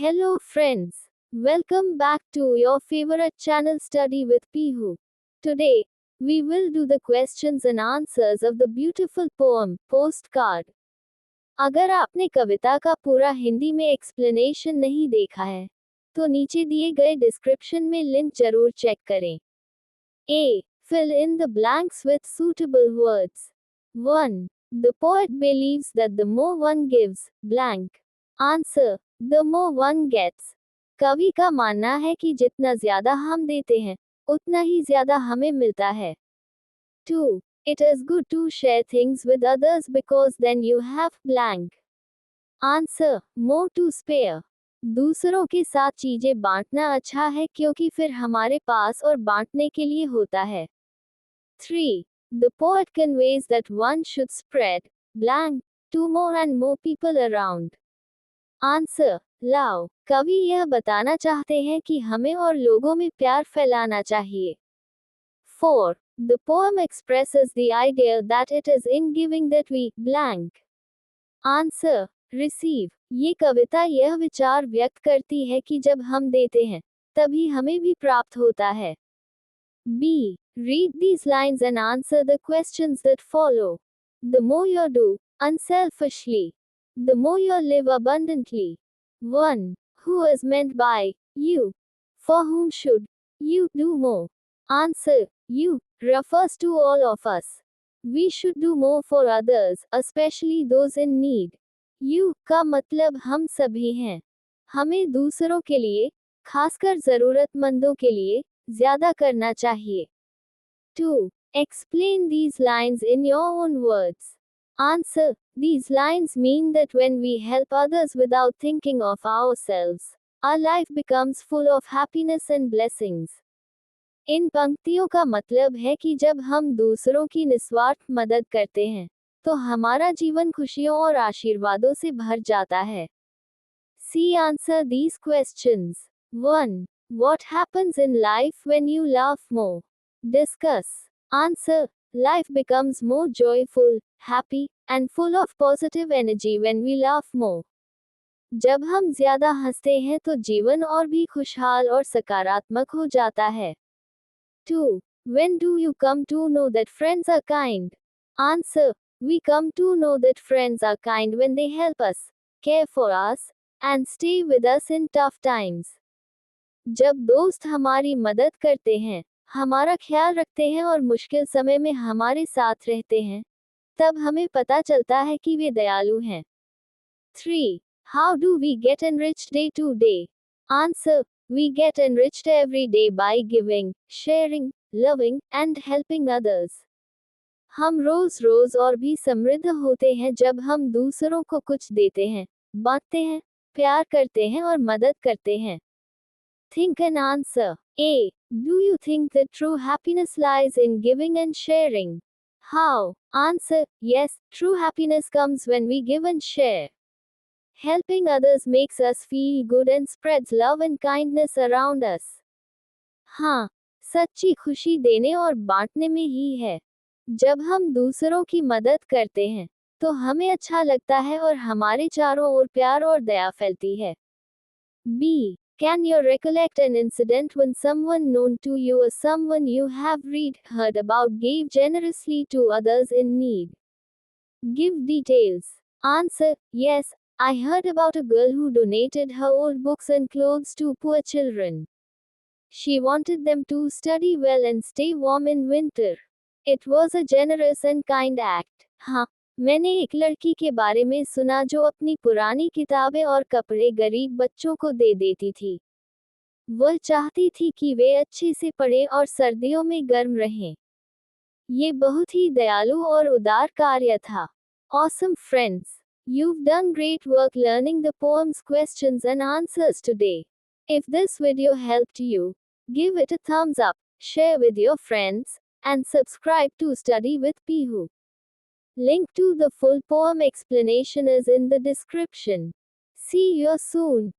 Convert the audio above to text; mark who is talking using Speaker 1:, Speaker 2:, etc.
Speaker 1: Hello friends. Welcome back to your favorite channel Study with Pihu. Today, we will do the questions and answers of the beautiful poem, Postcard. अगर आपने कविता का पूरा हिंदी में explanation नहीं देखा है, तो नीचे दिए गए डिस्क्रिप्शन में लिंक जरूर चेक करें। A. Fill in the blanks with suitable words. 1. The poet believes that the more one gives, blank. Answer. The more one gets. कवि का मानना है कि जितना ज्यादा हम देते हैं, उतना ही ज्यादा हमें मिलता है। 2. It is good to share things with others because then you have blank. Answer. More to spare. दूसरों के साथ चीजें बांटना अच्छा है क्योंकि फिर हमारे पास और बांटने के लिए होता है। 3. The poet conveys that one should spread blank to more and more people around. Answer. Love. कवि यह बताना चाहते हैं कि हमें और लोगों में प्यार फैलाना चाहिए। 4. The poem expresses the idea that it is in giving that we blank. Answer. Receive. ये कविता यह विचार व्यक्त करती है कि जब हम देते हैं, तभी हमें भी प्राप्त होता है। B. Read these lines and answer the questions that follow. The more you do, unselfishly, the more you live abundantly. 1. Who is meant by you? For whom should you do more? Answer. You refers to all of us. We should do more for others, especially those in need. You का मतलब हम सभी हैं। हमें दूसरों के लिए, खासकर जरूरतमंदों के लिए, ज्यादा करना चाहिए। 2. Explain these lines in your own words. Answer. These lines mean that when we help others without thinking of ourselves, our life becomes full of happiness and blessings. इन पंक्तियों का मतलब है कि जब हम दूसरों की निस्वार्थ मदद करते हैं, तो हमारा जीवन खुशियों और आशीर्वादों से भर जाता है। See answer these questions. 1. What happens in life when you laugh more? Discuss. Answer. Life becomes more joyful, happy, and full of positive energy when we laugh more. जब हम ज्यादा हंसते हैं तो जीवन और भी खुशहाल और सकारात्मक हो जाता है। 2. When do you come to know that friends are kind? Answer. We come to know that friends are kind when they help us, care for us, and stay with us in tough times. जब दोस्त हमारी मदद करते हैं, हमारा ख्याल रखते हैं और मुश्किल समय में हमारे साथ रहते हैं, तब हमें पता चलता है कि वे दयालु हैं। 3. How do we get enriched day to day? Answer. We get enriched every day by giving, sharing, loving, and helping others. हम रोज रोज और भी समृद्ध होते हैं जब हम दूसरों को कुछ देते हैं, बांटते हैं, प्यार करते हैं और मदद करते हैं। Think and answer. A. Do you think that true happiness lies in giving and sharing? How? Answer. Yes, true happiness comes when we give and share. Helping others makes us feel good and spreads love and kindness around us. हाँ, सच्ची खुशी देने और बांटने में ही है। जब हम दूसरों की मदद करते हैं, तो हमें अच्छा लगता है और हमारे चारों ओर प्यार और दया फैलती है। B. Can you recollect an incident when someone known to you or someone you have heard about gave generously to others in need? Give details. Answer. Yes, I heard about a girl who donated her old books and clothes to poor children. She wanted them to study well and stay warm in winter. It was a generous and kind act. हाँ, मैंने एक लड़की के बारे में सुना जो अपनी पुरानी किताबें और कपड़े गरीब बच्चों को दे देती थी। वह चाहती थी कि वे अच्छे से पढ़ें और सर्दियों में गर्म रहें। ये बहुत ही दयालु और उदार कार्य था। Awesome friends! You've done great work learning the poem's questions and answers today. If this video helped you, give it a thumbs up, share with your friends, and subscribe to Study with Pihu. Link to the full poem explanation is in the description. See you soon.